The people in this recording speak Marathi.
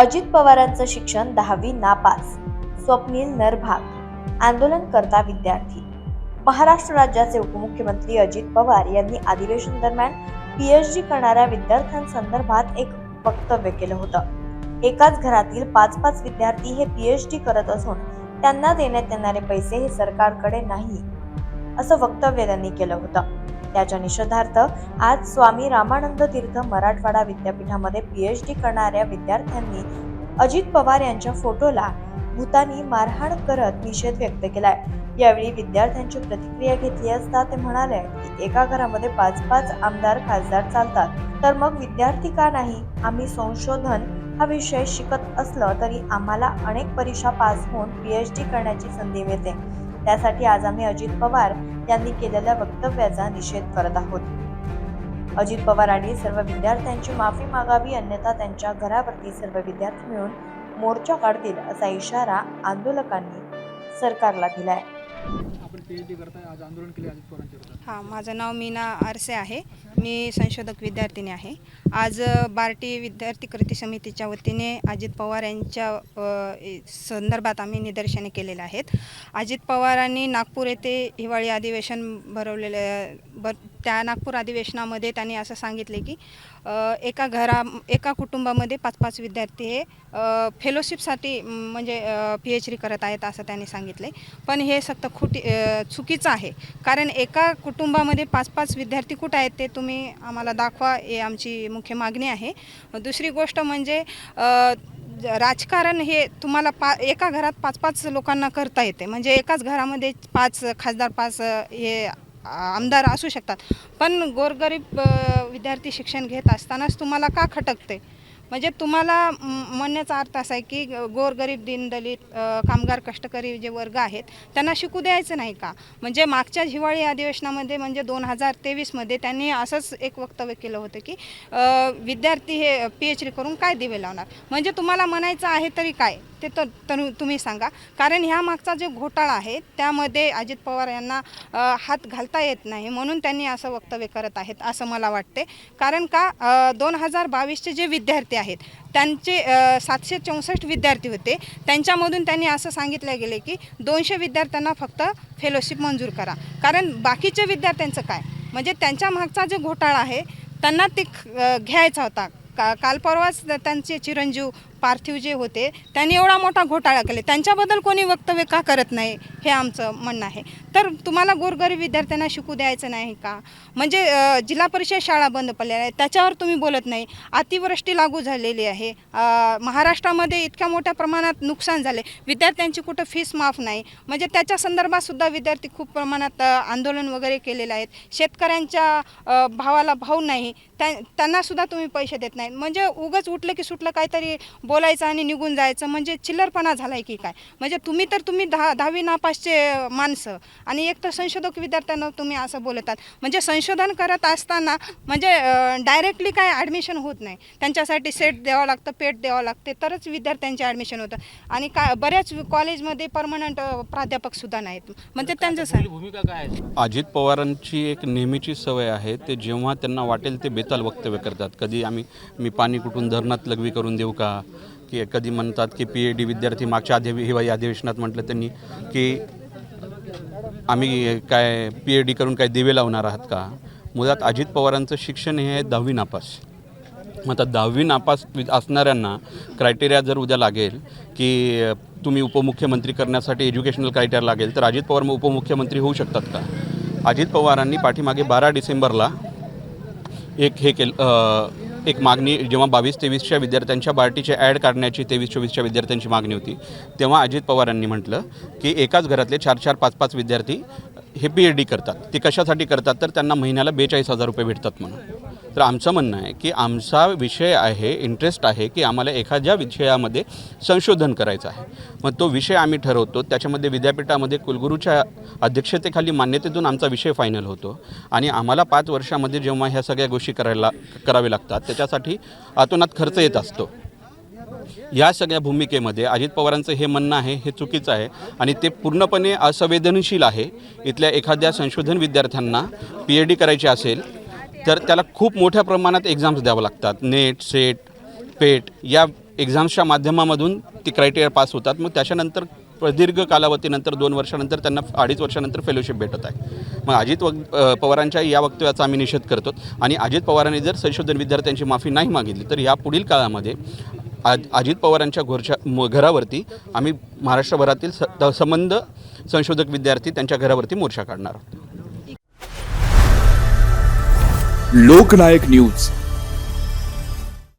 अजित पवारांचं शिक्षण 10वी नापास, स्वप्नील नरभाग, आंदोलनकर्ता विद्यार्थी। महाराष्ट्र राज्याचे उपमुख्यमंत्री अजित पवार यांनी अधिवेशन दरम्यान पीएचडी करणाऱ्या विद्यार्थ्यांसंदर्भात एक वक्तव्य केलं होतं। एकाच घरातील 5-5 विद्यार्थी हे पीएचडी करत असून त्यांना देण्यात येणारे पैसे हे सरकारकडे नाही, असं वक्तव्य त्यांनी केलं होतं। त्याच्या निषेधार्थ आज स्वामी रामानंद तीर्थ मराठवाडा विद्यापीठामध्ये पीएचडी करणाऱ्या विद्यार्थ्यांनी अजित पवार यांच्या फोटोला भूतानी मारहाण करत निषेध व्यक्त केलाय। यावेळी विद्यार्थ्यांची प्रतिक्रिया घेतली असता ते म्हणाले की एका घरामध्ये 5-5 आमदार खासदार चालतात, तर मग विद्यार्थी का नाही? आम्ही संशोधन हा विषय शिकत असलं तरी आम्हाला अनेक परीक्षा पास होऊन पीएचडी करण्याची संधी मिळते। त्यासाठी आज आम्ही अजित पवार यांनी केलेल्या वक्तव्याचा निषेध करत आहोत। अजित पवारांनी सर्व विद्यार्थ्यांची माफी मागावी, अन्यथा त्यांच्या घरावरती सर्व विद्यार्थी मिळून मोर्चा काढतील असा इशारा आंदोलकांनी सरकारला दिलाय। आपण पीएचडी करताय, आज आंदोलन केले अजित पवारांच्या विरोधात। हां, माझं नाव मीना आरसे आहे। मी संशोधक विद्यार्थिनी आहे। आज बार्टी विद्यार्थी कृती समितीच्या वतीने अजित पवार यांच्या संदर्भात आम्ही निदर्शने केलेले आहेत। अजित पवारांनी नागपूर येथे हिवाळी अधिवेशन भरवलेले त्या नागपूर अधिवेशनामध्ये त्यांनी असं सांगितले की एका कुटुंबामध्ये 5-5 विद्यार्थी हे फेलोशिपसाठी म्हणजे पीएचडी करत आहेत असं त्यांनी सांगितले। पण हे सक्त चुकीचं आहे, कारण एका कुटुंबामध्ये 5-5 विद्यार्थी कुठे आहेत ते तुम्ही आम्हाला दाखवा, हे आमची मुख्य मागणी आहे। दुसरी गोष्ट म्हणजे राजकारण हे तुम्हाला एका घरात 5-5 लोकांना करता येते, म्हणजे एकाच घरामध्ये 5 खासदार 5 हे आमदार असू शकतात, पण गोरगरीब विद्यार्थी शिक्षण घेत असतानाच तुम्हाला का खटकते? म्हणजे तुम्हाला म्हणण्याचा अर्थ असा आहे की गोरगरीब दीनदलित कामगार कष्टकरी जे वर्ग आहेत त्यांना शिकू द्यायचं नाही का? म्हणजे मागच्या हिवाळी अधिवेशनामध्ये म्हणजे 2023मध्ये त्यांनी असंच एक वक्तव्य केलं होतं की विद्यार्थी हे पीएचडी करून काय दिवे लावणार? म्हणजे तुम्हाला म्हणायचं आहे तरी काय ते तर तुम्ही सांगा, कारण ह्या मागचा जो घोटाळा आहे त्यामध्ये अजित पवार यांना हात घालता येत नाही, म्हणून त्यांनी असं वक्तव्य करत आहेत असं मला वाटते। कारण का 2022चे जे विद्यार्थी आहेत त्यांचे 764 विद्यार्थी होते, त्यांच्यामधून त्यांनी असं सांगितलं गेले की 200 विद्यार्थ्यांना फक्त फेलोशिप मंजूर करा, कारण बाकीच्या विद्यार्थ्यांचं काय? म्हणजे त्यांच्या मागचा जो घोटाळा आहे त्यांना ते घ्यायचा होता। काल परवाच त्यांचे चिरंजीव पार्थिव जे होते त्यांनी एवढा मोठा घोटाळा केले, त्यांच्याबद्दल कोणी वक्तव्य का करत नाही हे आमचं म्हणणं आहे। तर तुम्हाला गोरगरीब विद्यार्थ्यांना शिकू द्यायचं नाही का? म्हणजे जिल्हा परिषद शाळा बंद पडलेल्या आहेत त्याच्यावर तुम्ही बोलत नाही। अतिवृष्टी लागू झालेली आहे, महाराष्ट्रामध्ये इतक्या मोठ्या प्रमाणात नुकसान झाले, विद्यार्थ्यांची कुठं फीस माफ नाही, म्हणजे त्याच्या संदर्भात सुद्धा विद्यार्थी खूप प्रमाणात आंदोलन वगैरे केलेलं आहेत। शेतकऱ्यांच्या भावाला भाव नाही, त्यांनासुद्धा तुम्ही पैसे देत नाही। म्हणजे उगाच उठलं की सुटलं काहीतरी बोलायचं आणि निघून जायचं, म्हणजे चिल्लरपणा झालाय की काय? म्हणजे तुम्ही 10वी नापासचे माणसं आणि एक तर संशोधक विद्यार्थ्यांना तुम्ही असं बोलतात, म्हणजे संशोधन करत असताना म्हणजे डायरेक्टली काय ॲडमिशन होत नाही, त्यांच्यासाठी सेट द्यावं लागतं, पेट द्यावं लागते, तरच विद्यार्थ्यांचे ॲडमिशन होतं। आणि बऱ्याच कॉलेजमध्ये परमनंट प्राध्यापकसुद्धा नाहीत, म्हणजे त्यांचं भूमिका काय आहे? अजित पवारांची एक नेहमीची सवय आहे, ते जेव्हा त्यांना वाटेल ते बेताल वक्तव्य करतात। कधी मी पाणी कुठून धरणात लघवी करून देऊ का, की कधी म्हणतात की पीएचडी विद्यार्थी मागच्या हिवाळी अधिवेशनात म्हटलं त्यांनी की आम्ही काय पीएचडी करून काय दिवे लावणार आहात का? मुळात अजित पवारांचं शिक्षण हे 10वी नापास। मग आता 10वी नापास असणाऱ्यांना क्रायटेरिया जर उद्या लागेल की तुम्ही उपमुख्यमंत्री करण्यासाठी एज्युकेशनल क्रायटेरिया लागेल, तर अजित पवार उपमुख्यमंत्री होऊ शकतात का? अजित पवारांनी पाठीमागे 12 डिसेंबरला एक मागणी, जेव्हा 22-23च्या विद्यार्थ्यांच्या बार्टीचे ॲड काढण्याची 23-24च्या विद्यार्थ्यांची मागणी होती, तेव्हा अजित पवारांनी म्हटलं की एकाच घरातले 4-4, 5-5 विद्यार्थी हे पीएचडी करतात। ते कशासाठी करतात? तर त्यांना महिन्याला 42,000 रुपये भेटतात म्हणून। तर आमचं म्हणणं आहे की आमचा विषय आहे, इंटरेस्ट आहे की आम्हाला एखाद्या विषयामध्ये संशोधन करायचं आहे, मग तो विषय आम्ही ठरवतो, त्याच्यामध्ये विद्यापीठामध्ये कुलगुरूच्या अध्यक्षतेखाली मान्यतेतून आमचा विषय फायनल होतो आणि आम्हाला 5 वर्षामध्ये जेव्हा ह्या सगळ्या गोष्टी करावे लागतात त्याच्यासाठी अतोनात खर्च येत असतो। या सगळ्या भूमिकेमध्ये अजित पवारांचं हे म्हणणं आहे हे चुकीचं आहे आणि ते पूर्णपणे असंवेदनशील आहे। इथल्या एखाद्या संशोधन विद्यार्थ्यांना पीएचडी करायची असेल तर त्याला खूप मोठ्या प्रमाणात एक्झाम्स द्यावं लागतात, नेट, सेट, पेट या एक्झाम्सच्या माध्यमामधून ती क्रायटेरिया पास होतात. मग त्याच्यानंतर प्रदीर्घ कालावधीनंतर 2 वर्षानंतर त्यांना 2.5 वर्षानंतर फेलोशिप भेटत आहे. मग पवारांच्या या वक्तव्याचा आम्ही निषेध करतो आणि अजित पवारांनी जर संशोधन विद्यार्थ्यांची माफी नाही मागितली तर या पुढील काळामध्ये अजित पवारांच्या घरावरती आम्ही महाराष्ट्रभरातील संबंध संशोधक विद्यार्थी त्यांच्या घरावरती मोर्चा काढणार आहोत. लोकनायक न्यूज